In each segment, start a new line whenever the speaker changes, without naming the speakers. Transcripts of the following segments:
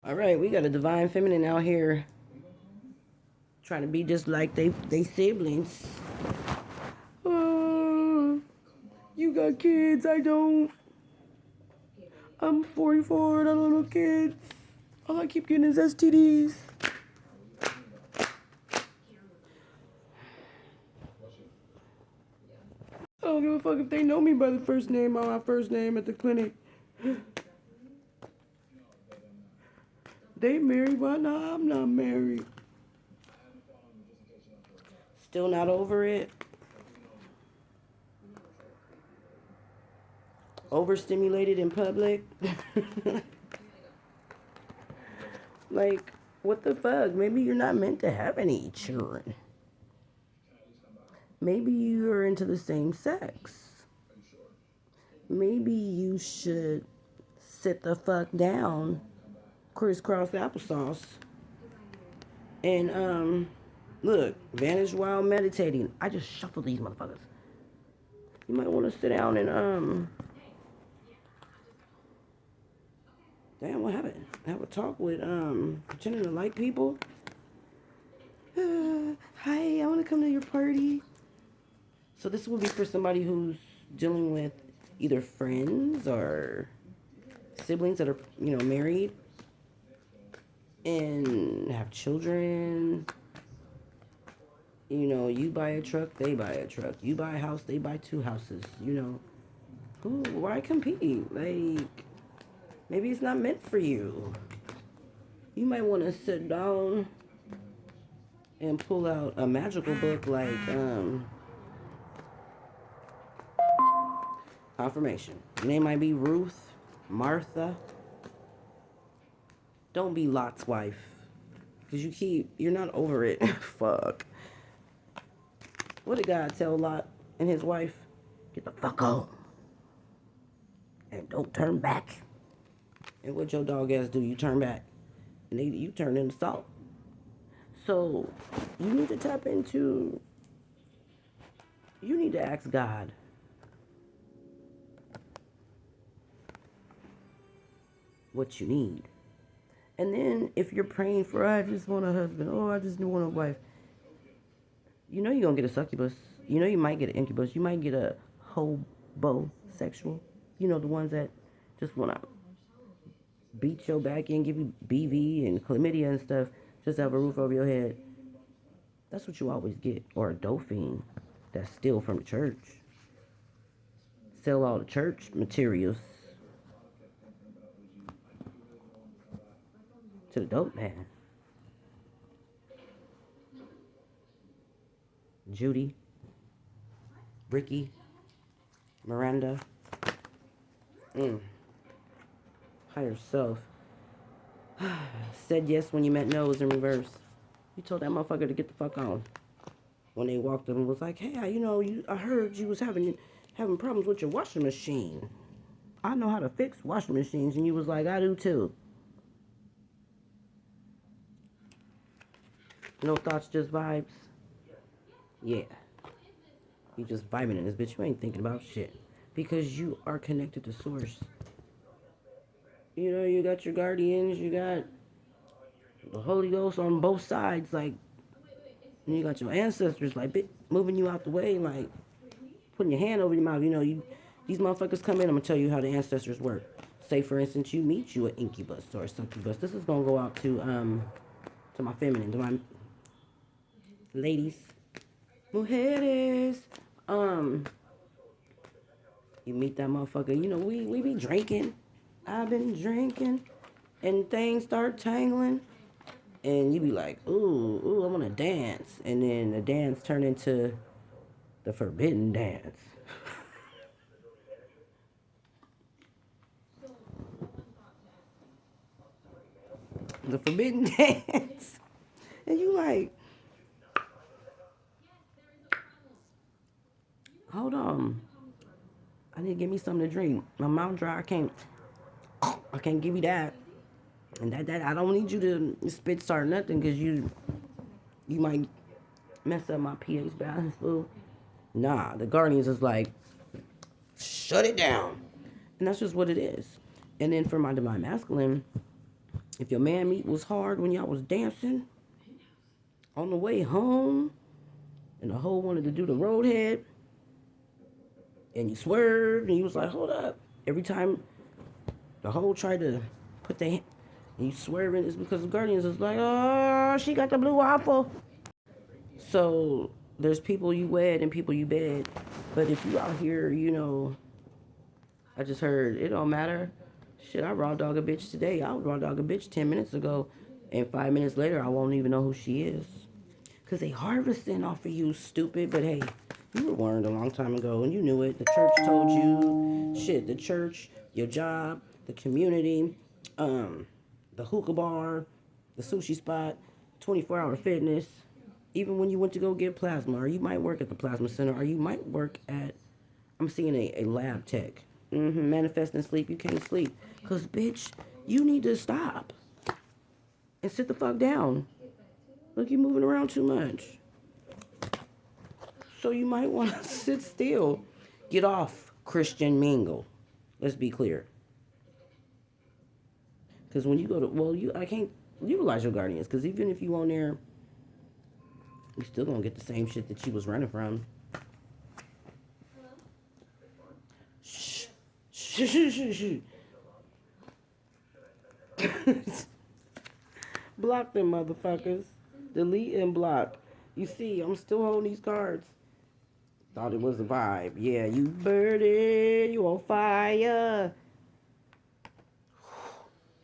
All right, we got a divine feminine out here trying to be just like they siblings. Uh, you got kids, I don't. I'm 44 and I don't have kids. All I keep getting is STDs. I don't give a fuck if they know me by the first name or my first name at the clinic. They married, why not? I'm not married. Still not over it. Overstimulated in public. Like, what the fuck? Maybe you're not meant to have any children. Maybe you are into the same sex. Maybe you should sit the fuck down, crisscross applesauce, and look, vanish while meditating. I just shuffle these motherfuckers. You might want to sit down and damn, what happened? Have a talk with pretending to like people. Hi, I want to come to your party. So this will be for somebody who's dealing with either friends or siblings that are, married and have children. You buy a truck, they buy a truck. You buy a house, they buy two houses. Why compete? Like, maybe it's not meant for you. You might want to sit down and pull out a magical book like Confirmation. Your name might be Ruth, Martha. Don't be Lot's wife. Because you're not over it. Fuck. What did God tell Lot and his wife? Get the fuck out. And don't turn back. And what your dog ass do? You turn back. And you turn into salt. So, you need to tap into... You need to ask God. What you need. And then if you're praying for, I just want a husband, I just want a wife, you're gonna get a succubus. You might get an incubus. You might get a hobosexual. The ones that just want to beat your back in, give you BV and chlamydia and stuff, just to have a roof over your head. That's what you always get. Or a dolphin that's steal from the church. Sell all the church materials to the dope man. Judy, Ricky, Miranda. Higher self. Said yes when you meant no was in reverse. You told that motherfucker to get the fuck on. When they walked up and was like, hey, I heard you was having problems with your washing machine. I know how to fix washing machines. And you was like, I do too. No thoughts, just vibes? Yeah. You just vibing in this bitch. You ain't thinking about shit. Because you are connected to source. You got your guardians. You got the Holy Ghost on both sides. Like, and you got your ancestors, like, moving you out the way. Like, putting your hand over your mouth. These motherfuckers come in. I'm going to tell you how the ancestors work. Say, for instance, you meet you an incubus or a succubus. This is going to go out to my feminine, to my ladies. Mujeres. You meet that motherfucker. We be drinking. I've been drinking. And things start tangling. And you be like, ooh, I want to dance. And then the dance turn into the forbidden dance. The forbidden dance. And you like, hold on. I need to give me something to drink. My mouth dry. I can't give you that. And that I don't need you to spit start nothing because you might mess up my pH balance, fool. Nah, the Guardians is like, shut it down. And that's just what it is. And then for my divine masculine, If your man meat was hard when y'all was dancing on the way home, and the hoe wanted to do the roadhead, and you swerved, and you was like, hold up. Every time the hoe tried to put their hand, and you swerving, it's because the Guardians is like, oh, she got the blue waffle. So there's people you wed and people you bed. But if you out here, I just heard, it don't matter. Shit, I raw dog a bitch today. I would raw dog a bitch 10 minutes ago. And 5 minutes later, I won't even know who she is. Because they harvesting off of you, stupid. But hey, you were warned a long time ago and you knew it. The church told you. Shit, the church, your job, the community, the hookah bar, the sushi spot, 24-hour fitness. Even when you went to go get plasma, or you might work at the plasma center, or you might work at, I'm seeing a lab tech. Manifesting sleep, you can't sleep. Because, bitch, you need to stop. And sit the fuck down. Look, you're moving around too much. So you might want to sit still. Get off Christian Mingle. Let's be clear. Because when you go to, I can't utilize your Guardians. Because even if you on there, you still gonna get the same shit that you was running from. Shh. Shh, shh, shh, shh. Block them motherfuckers. Delete and block. You see, I'm still holding these cards. Thought it was a vibe. Yeah, you birdie, you on fire.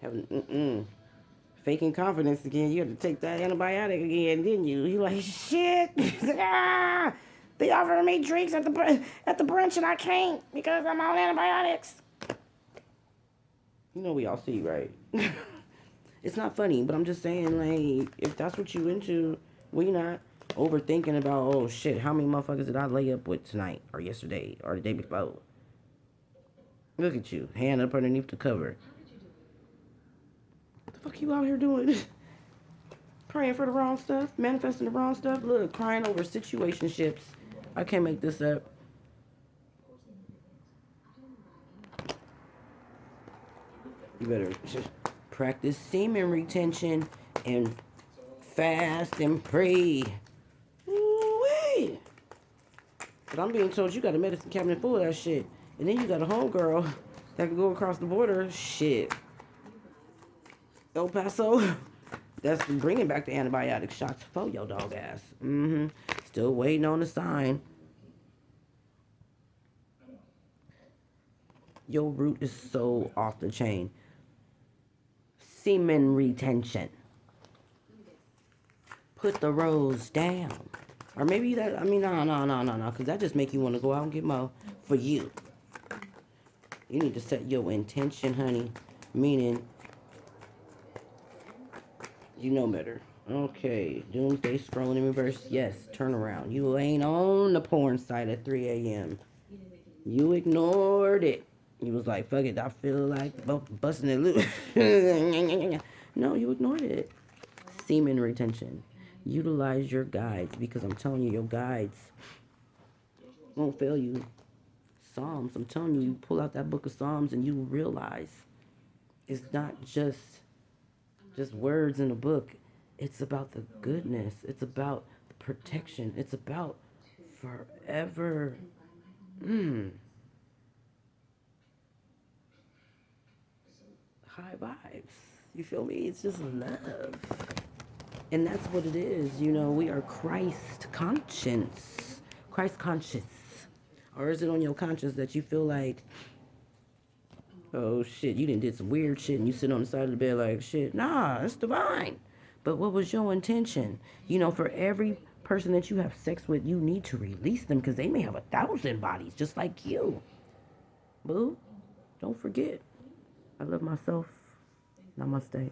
Having faking confidence again. You had to take that antibiotic again, didn't you? You like shit. Ah, they offering me drinks at the brunch and I can't because I'm on antibiotics. You know we all see, right? It's not funny, but I'm just saying, like, if that's what you into, we not overthinking about, oh shit, how many motherfuckers did I lay up with tonight or yesterday or the day before? Look at you, hand up underneath the cover. What the fuck you out here doing? Praying for the wrong stuff, manifesting the wrong stuff. Look, crying over situationships. I can't make this up. You better practice semen retention and fast and pray. Ooh-wee. But I'm being told you got a medicine cabinet full of that shit. And then you got a homegirl that can go across the border. Shit. El Paso. That's bringing back the antibiotic shots for your dog ass. Still waiting on the sign. Your root is so off the chain. Semen retention. Put the rose down. Or maybe that, no. Because that just make you want to go out and get more for you. You need to set your intention, honey. Meaning, you know better. Okay. Doomsday scrolling in reverse. Yes, turn around. You ain't on the porn site at 3 a.m. You ignored it. You was like, fuck it, I feel like busting it loose. No, you ignored it. Semen retention. Utilize your guides, because I'm telling you, your guides won't fail you. Psalms, I'm telling you, pull out that book of Psalms and you will realize it's not just words in a book. It's about the goodness. It's about the protection. It's about forever. High vibes. You feel me? It's just love. And that's what it is. We are Christ conscious. Christ conscious. Or is it on your conscience that you feel like, oh shit, you did some weird shit and you sit on the side of the bed like, shit, nah, it's divine. But what was your intention? For every person that you have sex with, you need to release them because they may have 1,000 bodies just like you. Boo, don't forget. I love myself. Namaste.